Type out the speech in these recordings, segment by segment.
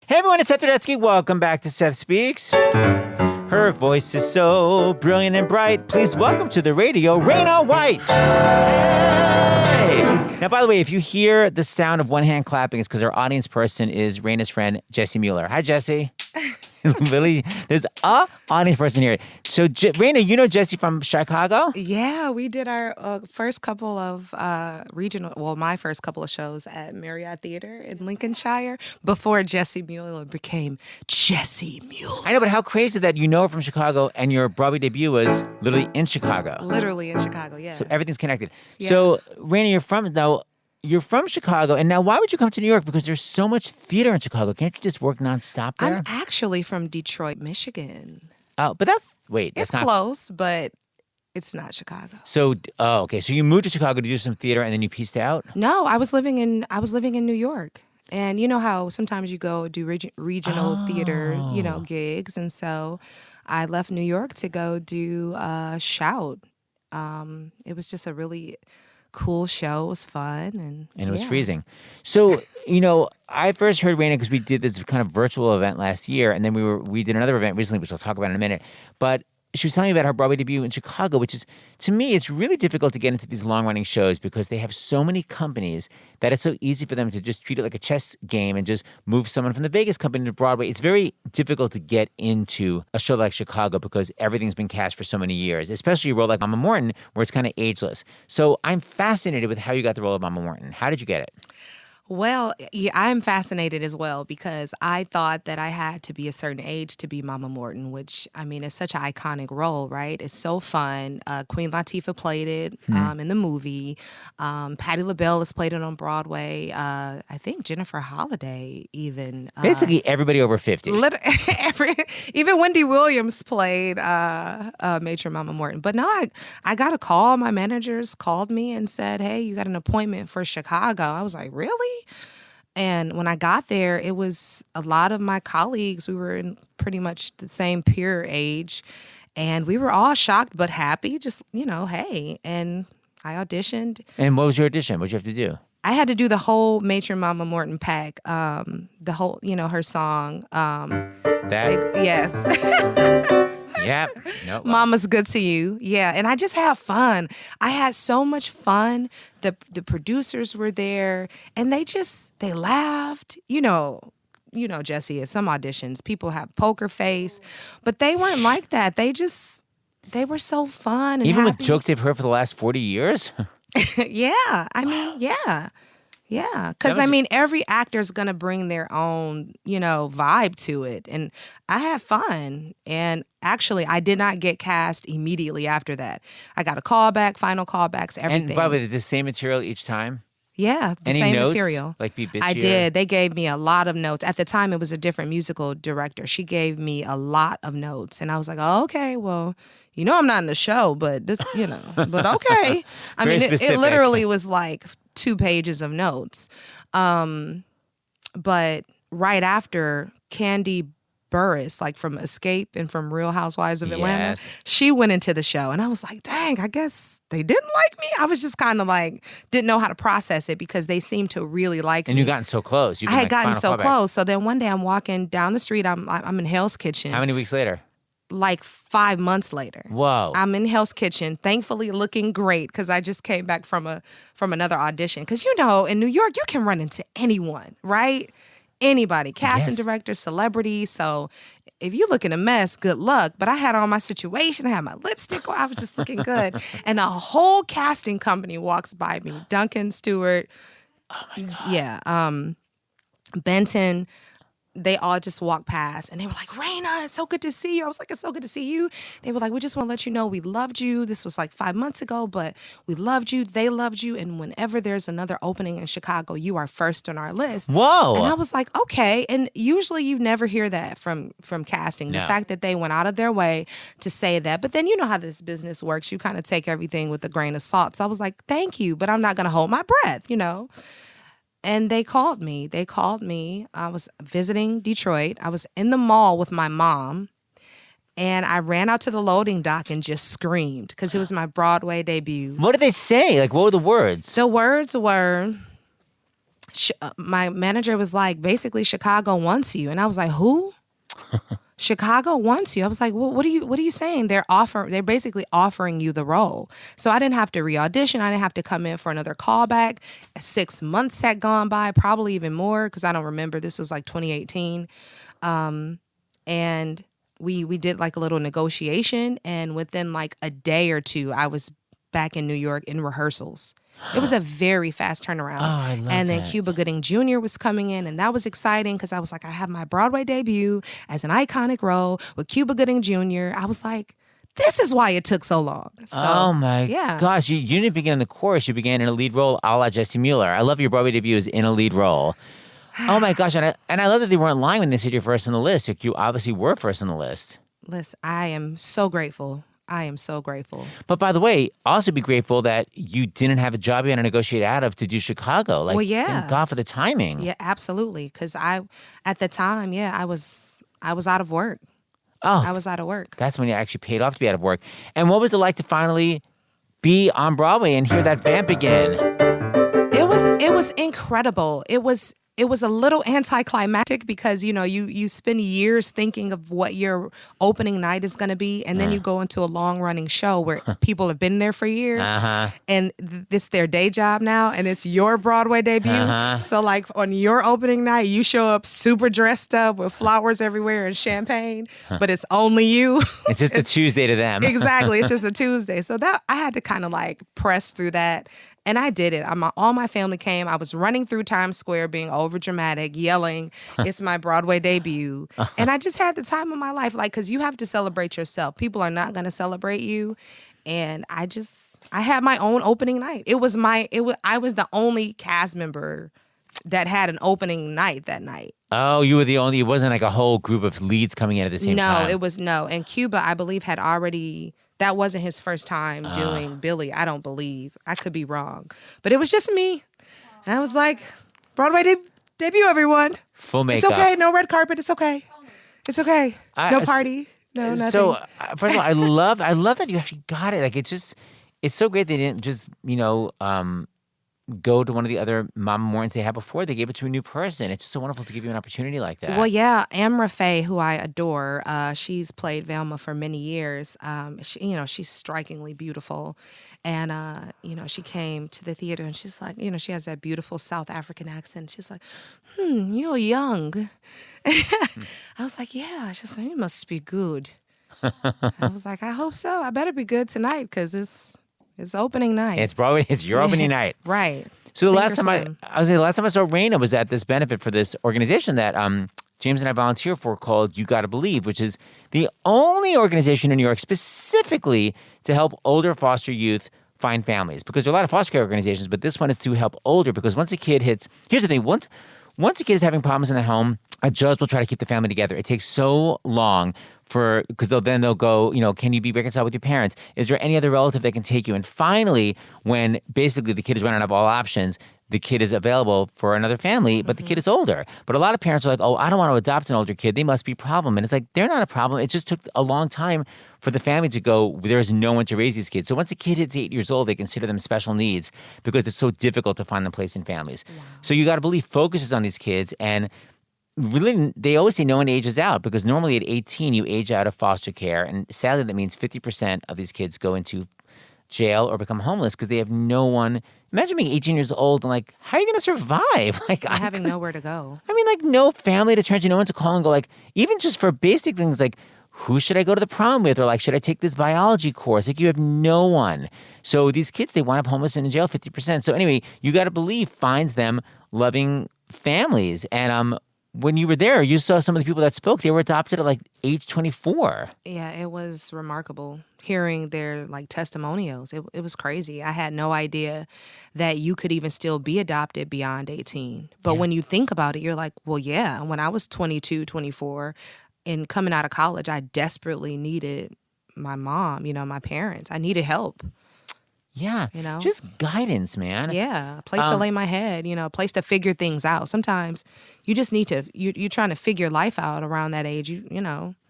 Hey everyone, it's Seth Rudetsky. Welcome back to Seth Speaks. Her voice is so brilliant and bright. Please welcome to the radio, Raena White. Hey! Now, by the way, if you hear the sound of one hand clapping, it's because our audience person is Raina's friend, Jessie Mueller. Hi, Jessie. Really? There's a audience person here. So, Raena, you know Jessie from Chicago? Yeah, we did our first couple of my first couple of shows at Marriott Theater in Lincolnshire before Jessie Mueller became Jessie Mueller. I know, but how crazy that you know her from Chicago and your Broadway debut was literally in Chicago. Literally in Chicago, yeah. So everything's connected. Yeah. So, Raena, you're from Chicago, and now why would you come to New York? Because there's so much theater in Chicago. Can't you just work nonstop there? I'm actually from Detroit, Michigan. Oh, but It's close, but it's not Chicago. So, okay. So you moved to Chicago to do some theater, and then you pieced out? No, I was living in New York. And you know how sometimes you go do regional theater, gigs. And so I left New York to go do Shout. It was just a really cool show. It was fun. And it was freezing. So, I first heard Raena because we did this kind of virtual event last year, and then we did another event recently, which I'll talk about in a minute. But she was telling me about her Broadway debut in Chicago, which is, to me, it's really difficult to get into these long-running shows because they have so many companies that it's so easy for them to just treat it like a chess game and just move someone from the Vegas company to Broadway. It's very difficult to get into a show like Chicago because everything's been cast for so many years, especially a role like Mama Morton, where it's kind of ageless. So I'm fascinated with how you got the role of Mama Morton. How did you get it? Well, yeah, I'm fascinated as well because I thought that I had to be a certain age to be Mama Morton, which, I mean, is such an iconic role, right? It's so fun. Queen Latifah played it in the movie. Patti LaBelle has played it on Broadway. I think Jennifer Holliday even. Basically everybody over 50. Even Wendy Williams played Matron Mama Morton. But no, I got a call. My managers called me and said, hey, you got an appointment for Chicago. I was like, really? And when I got there, it was a lot of my colleagues. We were in pretty much the same peer age. And we were all shocked but happy, just, hey. And I auditioned. And what was your audition? What did you have to do? I had to do the whole Matron Mama Morton pack, the whole, her song. Yes. Yep. No, Mama's Good to You. Yeah. And I just had fun. I had so much fun. The producers were there and they laughed. Jessie, at some auditions, people have poker face, but they weren't like that. They were so fun. And even happy. with jokes they've heard for the last 40 years? Yeah. I mean, yeah. Yeah, because every actor's gonna bring their own, vibe to it, and I had fun. And actually, I did not get cast immediately after that. I got a callback, final callbacks, everything. And by the way, the same material each time? Yeah, the Any same notes? material. Like be bitchy? I did. They gave me a lot of notes. At the time, it was a different musical director. She gave me a lot of notes, and I was like, oh, okay, well. I'm not in the show, but this, but okay. I mean, it literally was like 2 pages of notes. But right after, Candy Burris, like from Escape and from Real Housewives of Atlanta, she went into the show. And I was like, dang, I guess they didn't like me. I was just kind of like, didn't know how to process it because they seemed to really like me. And you'd gotten so close. I had gotten so close. So then one day I'm walking down the street. I'm in Hell's Kitchen. How many weeks later? Like 5 months later. Whoa. I'm in Hell's Kitchen, thankfully looking great because I just came back from another audition. Because, in New York, you can run into anyone, right? Anybody, casting director, celebrity. So if you looking a mess, good luck. But I had on my situation. I had my lipstick on. I was just looking good. And a whole casting company walks by me. Duncan Stewart. Oh, my God. Yeah. Benton. They all just walked past and they were like, Raena, it's so good to see you. I was like, it's so good to see you. They were like, we just want to let you know we loved you. This was like 5 months ago, but we loved you. They loved you. And whenever there's another opening in Chicago, you are first on our list. Whoa. And I was like, okay. And usually you never hear that from casting. No. The fact that they went out of their way to say that. But then you know how this business works. You kind of take everything with a grain of salt. So I was like, thank you, but I'm not going to hold my breath, And they called me. I was visiting Detroit. I was in the mall with my mom. And I ran out to the loading dock and just screamed because it was my Broadway debut. What did they say? Like, what were the words? The words were, My manager was like, basically, Chicago wants you. And I was like, who? Chicago wants you. I was like, well, what are you saying? They're basically offering you the role. So I didn't have to re-audition. I didn't have to come in for another callback. 6 months had gone by, probably even more, because I don't remember. This was like 2018. And we did like a little negotiation, and within like a day or two, I was back in New York in rehearsals. It was a very fast turnaround. Oh, I love and then that. Cuba Gooding Jr. was coming in, and that was exciting because I was like, I have my Broadway debut as an iconic role with Cuba Gooding Jr. I was like, this is why it took so long. So, Oh my yeah. gosh, you didn't begin in the chorus, you began in a lead role a la Jesse Mueller. I love your Broadway debut is in a lead role. Oh my gosh, and I love that they weren't lying when they said you're first on the list. Like, you obviously were first on the list. Listen, I am so grateful. I am so grateful. But by the way, also be grateful that you didn't have a job you had to negotiate out of to do Chicago. Like, Well, yeah. thank God for the timing. Yeah, absolutely. Because at the time, I was out of work. Oh, I was out of work. that's when you actually paid off to be out of work. And what was it like to finally be on Broadway and hear that vamp again? It was incredible. It was a little anticlimactic because you spend years thinking of what your opening night is going to be, and then you go into a long running show where people have been there for years, and this their day job now, and it's your Broadway debut. So like on your opening night, you show up super dressed up with flowers everywhere and champagne, but it's only you. It's just a Tuesday to them. Exactly, it's just a Tuesday. So that I had to kind of like press through that. And I did it. All my family came. I was running through Times Square being over dramatic, yelling, it's my Broadway debut. And I just had the time of my life, like, because you have to celebrate yourself. People are not going to celebrate you. And I had my own opening night. I was the only cast member that had an opening night that night. Oh, you were the only, it wasn't like a whole group of leads coming in at the same time. No, it was no. And Cuba, I believe, had already... That wasn't his first time doing Billy, I don't believe. I could be wrong. But it was just me. And I was like, Broadway debut, everyone. Full makeup. It's okay. No red carpet. It's okay. It's okay. No party. No, nothing. So, first of all, I love that you actually got it. Like, it's so great they didn't just, go to one of the other Mama Mortons they had before. They gave it to a new person. It's just so wonderful to give you an opportunity like that. Well, yeah, Amra Faye, who I adore, she's played Velma for many years. She's strikingly beautiful. And, she came to the theater and she's like, she has that beautiful South African accent. She's like, you're young. I was like, yeah. She's like, you must be good. I was like, I hope so. I better be good tonight because it's opening night. It's Broadway. It's your opening night. Right. So the last Sink or time the last time I saw Raena was at this benefit for this organization that James and I volunteer for called You Gotta Believe, which is the only organization in New York specifically to help older foster youth find families. Because there are a lot of foster care organizations, but this one is to help older because once a kid hits, here's the thing, once a kid is having problems in the home, a judge will try to keep the family together. It takes so long because they'll go, can you be reconciled with your parents? Is there any other relative that can take you? And finally, when basically the kid is running out of all options, the kid is available for another family, but the kid is older. But a lot of parents are like, oh, I don't want to adopt an older kid. They must be a problem. And it's like, they're not a problem. It just took a long time for the family to go, there's no one to raise these kids. So once a kid hits 8 years old, they consider them special needs because it's so difficult to find them place in families. Wow. So You Gotta Believe focuses on these kids, and really, they always say no one ages out because normally at 18 you age out of foster care, and sadly that means 50% of these kids go into jail or become homeless because they have no one. Imagine being 18 years old and like, how are you going to survive? Like, having nowhere to go. I mean, like, no family to turn to, no one to call and go, like, even just for basic things like, who should I go to the prom with? Or like, should I take this biology course? Like, you have no one. So these kids, they wind up homeless and in jail 50%. So anyway, You Gotta Believe finds them loving families. And when you were there, you saw some of the people that spoke. They were adopted at like age 24. Yeah, it was remarkable hearing their like testimonials. It was crazy. I had no idea that you could even still be adopted beyond 18. But when you think about it, you're like, well, yeah. When I was 22, 24, and coming out of college, I desperately needed my mom, my parents. I needed help. Yeah. Just guidance, man. Yeah. A place to lay my head, a place to figure things out. Sometimes you just need to, you're trying to figure life out around that age,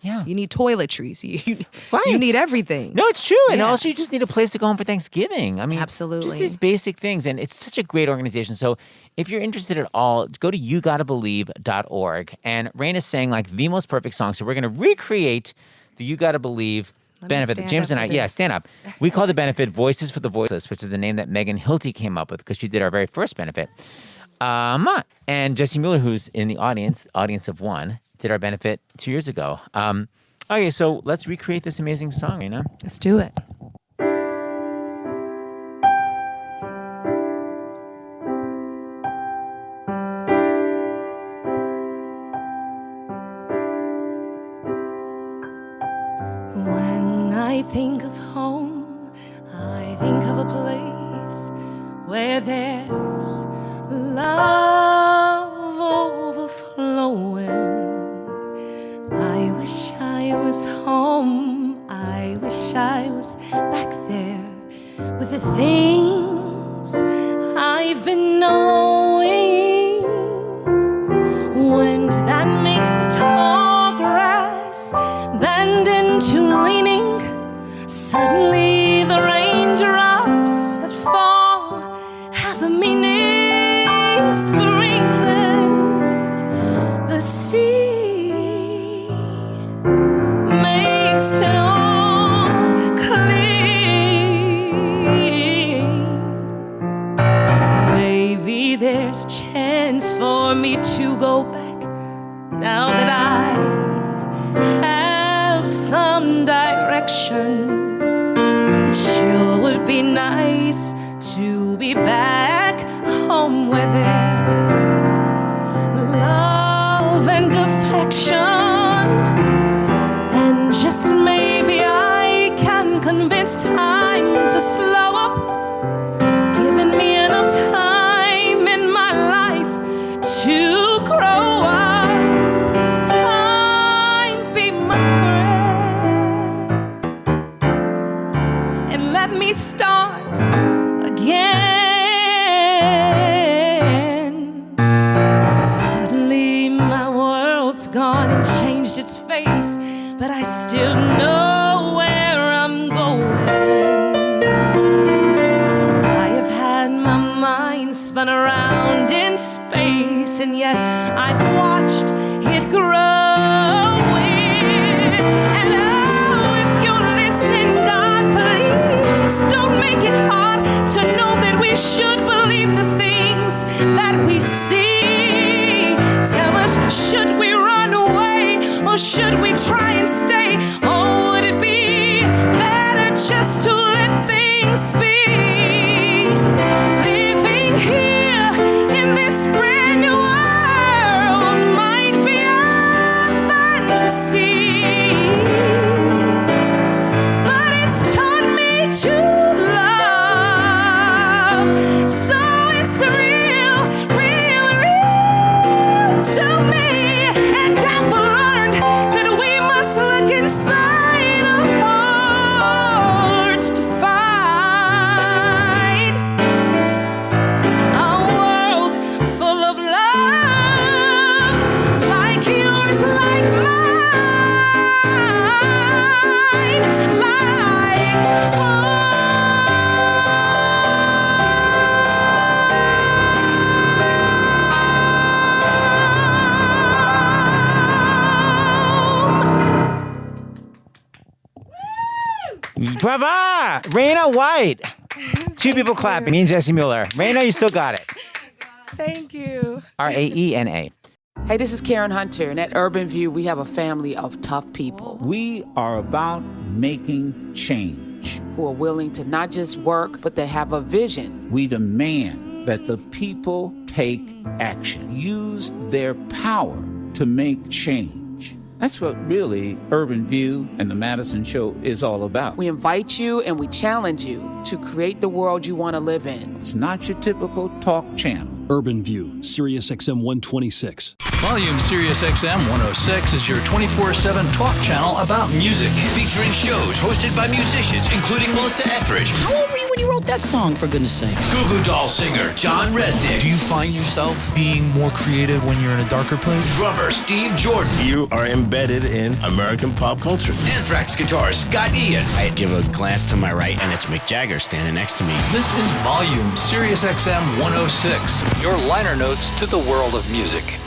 Yeah. You need toiletries. You Right. need everything. No, it's true. And Yeah. also, you just need a place to go home for Thanksgiving. I mean, Absolutely. just these basic things. And it's such a great organization. So if you're interested at all, go to yougottobelieve.org. And Raina's sang like the most perfect song. So we're going to recreate the You Gotta Believe benefit. stand James up and for I, this. stand up. We call the benefit Voices for the Voiceless, which is the name that Megan Hilty came up with because she did our very first benefit. And Jesse Mueller, who's in the audience of one, did our benefit 2 years ago. Okay, so let's recreate this amazing song, Raina. Let's do it. When I think of home, I think of a place where there's love overflowing. I wish I was home. I wish I was back there with the things I've been knowing. Wind that makes the tall grass bend into leaning. Suddenly the raindrops that fall have a meaning, sprinkling the sea, makes it all clear. Maybe there's a chance for me to go back now that I have some direction. It sure would be nice to be back home where there's love and affection. And just maybe I can convince time to slow up, giving me enough time in my life to grow up. Time be my friend and let me start again. Suddenly my world's gone and changed its face, but I still know where I'm going. I have had my mind spun around in space, and yet I've watched it growing. And oh, if you're listening, God, please don't make it hard to know that we should believe the things that we see. Tell us, should we run away or should we try and stay? Or would it be better just to let things be? Living here in this brand new world might be a fantasy, but it's taught me to love. So it's real, real, real to me. And I've learned that we must look inside our hearts to find a world full of love, like yours, like mine, like Brava! Raena White. Two people clapping. Me and Jesse Mueller. Raena, you still got it. Thank you. Raena. Hey, this is Karen Hunter, and at Urban View, we have a family of tough people We are about making change. who are willing to not just work, but they have a vision. We demand that the people take action, use their power to make change. That's what really Urban View and the Madison Show is all about. We invite you and we challenge you to create the world you want to live in. It's not your typical talk channel. Urban View, Sirius XM 126. Volume Sirius XM 106 is your 24/7 talk channel about music. Featuring shows hosted by musicians, including Melissa Etheridge. How old were you when you wrote that song, for goodness sakes? Goo Goo Doll singer John Resnick. Do you find yourself being more creative when you're in a darker place? Drummer Steve Jordan. You are embedded in American pop culture. Anthrax guitarist Scott Ian. I give a glance to my right, and it's Mick Jagger standing next to me. This is Volume Sirius XM 106, your liner notes to the world of music.